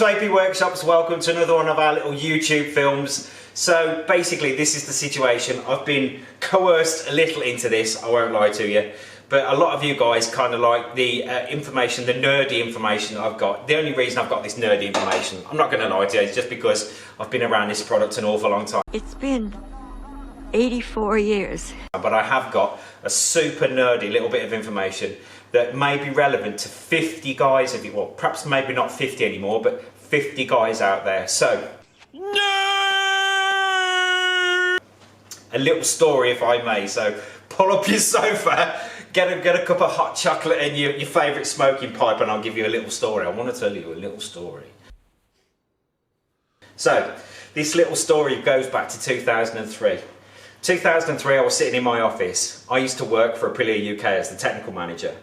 to AP Workshops, welcome to another one of our little YouTube films. So basically this is the situation. I've been coerced a little into this, I won't lie to you. But a lot of you guys kind of like the information, the nerdy information I've got. The only reason I've got this nerdy information, I'm not going to lie to you, it's just because I've been around this product an awful long time. It's been 84 years. But I have got a super nerdy little bit of information that may be relevant to 50 guys, well, perhaps maybe not 50 anymore, but 50 guys out there. So, a little story if I may. So, pull up your sofa, get a cup of hot chocolate and your favourite smoking pipe, and I'll give you a little story. I want to tell you a little story. So, this little story goes back to 2003. 2003, I was sitting in my office. I used to work for Aprilia UK as the technical manager.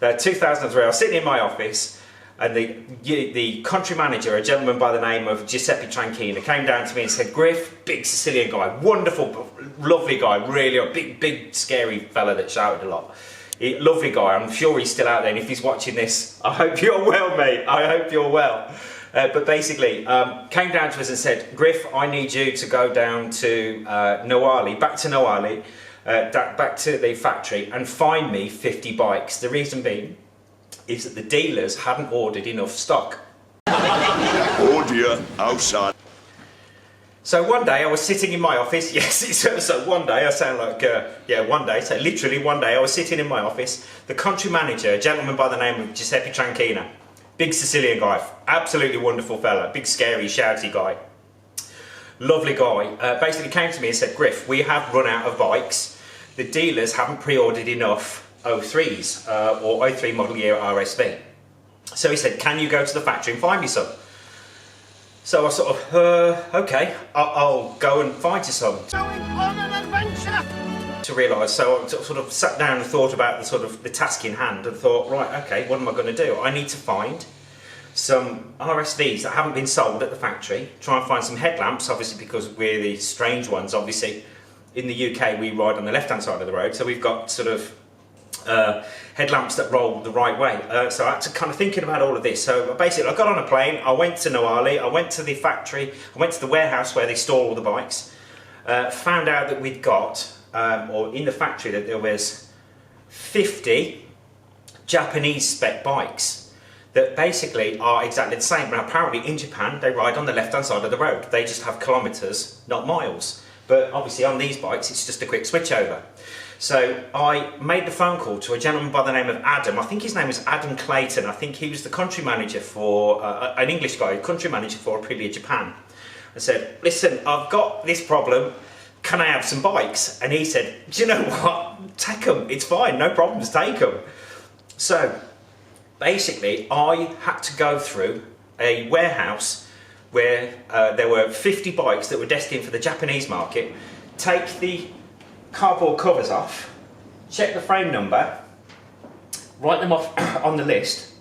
2003, I was sitting in my office, and the country manager, a gentleman by the name of Giuseppe Tranchina, came down to me and said, "Griff, big Sicilian guy, wonderful, lovely guy, really a big, scary fella that shouted a lot. Lovely guy, I'm sure he's still out there, and if he's watching this, I hope you're well, mate, I hope you're well." But basically, came down to us and said, "Griff, I need you to go down to Noali, back to Noali, back to the factory, and find me 50 bikes. The reason being is that the dealers hadn't ordered enough stock." Oh dear, outside. So one day I was sitting in my office, yes, so one day, I sound like, yeah, one day, so literally one day I was sitting in my office, the country manager, a gentleman by the name of Giuseppe Tranchina, big Sicilian guy, absolutely wonderful fella, big scary shouty guy, lovely guy, basically came to me and said, "Griff, we have run out of bikes. The dealers haven't pre-ordered enough 03s or 03 model year RSV. So he said, can you go to the factory and find me some?" So I sort of, okay, I'll go and find you some. Going on an adventure! To realise, so I sort of sat down and thought about the task in hand and thought, right, okay, what am I going to do? I need to find some RSVs that haven't been sold at the factory, try and find some headlamps, obviously because we're the strange ones, obviously. In the UK, we ride on the left-hand side of the road, so we've got sort of headlamps that roll the right way. So I had to kind of thinking about all of this. So basically, I got on a plane, I went to Noali, I went to the factory, I went to the warehouse where they store all the bikes, found out that we'd got, or in the factory, that there was 50 Japanese spec bikes that basically are exactly the same. Now apparently in Japan, they ride on the left-hand side of the road. They just have kilometres, not miles. But obviously on these bikes, it's just a quick switch over. So I made the phone call to a gentleman by the name of Adam. I think his name was Adam Clayton. I think he was the country manager for, an English guy, country manager for Aprilia Japan. I said, "Listen, I've got this problem. Can I have some bikes?" And he said, "Do you know what? Take them. It's fine. No problems. Take them." So basically, I had to go through a warehouse where there were 50 bikes that were destined for the Japanese market, take the cardboard covers off, check the frame number, write them off on the list,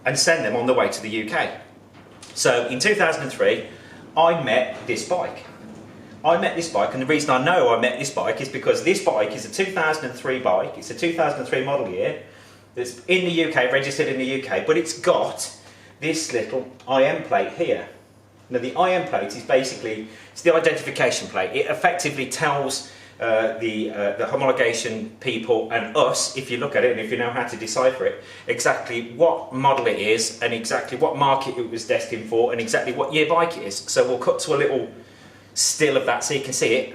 and send them on the way to the UK. So in 2003, I met this bike. And the reason I know I met this bike is because this bike is a 2003 bike, it's a 2003 model year, that's in the UK, registered in the UK, but it's got this little IM plate here. Now the IM plate is basically, it's the identification plate. It effectively tells the homologation people and us, if you look at it and if you know how to decipher it, exactly what model it is and exactly what market it was destined for and exactly what year bike it is. So we'll cut to a little still of that so you can see it.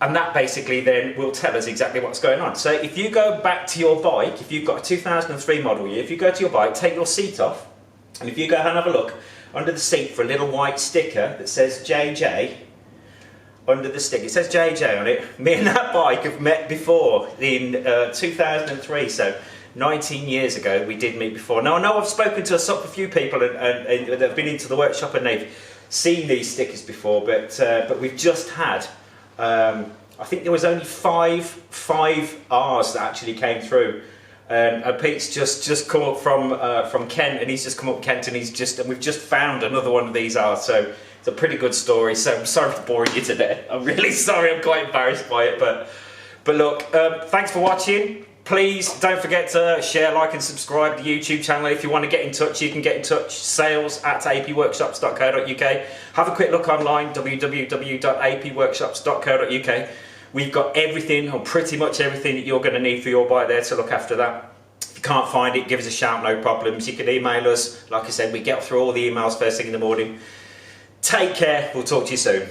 And that basically then will tell us exactly what's going on. So if you go back to your bike, if you've got a 2003 model year, if you go to your bike, take your seat off, and if you go and have a look under the seat for a little white sticker that says JJ, under the sticker, it says JJ on it. Me and that bike have met before in 2003, so 19 years ago we did meet before. Now I know I've spoken to a few people and that have been into the workshop and they've seen these stickers before, but we've just had, I think there was only five R's that actually came through. And Pete's just come up from Kent, and he's just come up Kent, and we've just found another one of these R's. So it's a pretty good story. So I'm sorry for boring you to death. I'm really sorry. I'm quite embarrassed by it, but look, thanks for watching. Please don't forget to share, like and subscribe to the YouTube channel. If you want to get in touch, you can get in touch, sales@apworkshops.co.uk. Have a quick look online, www.apworkshops.co.uk. We've got everything, or pretty much everything, that you're going to need for your bike there to look after that. If you can't find it, give us a shout, no problems. You can email us. Like I said, we get through all the emails first thing in the morning. Take care, we'll talk to you soon.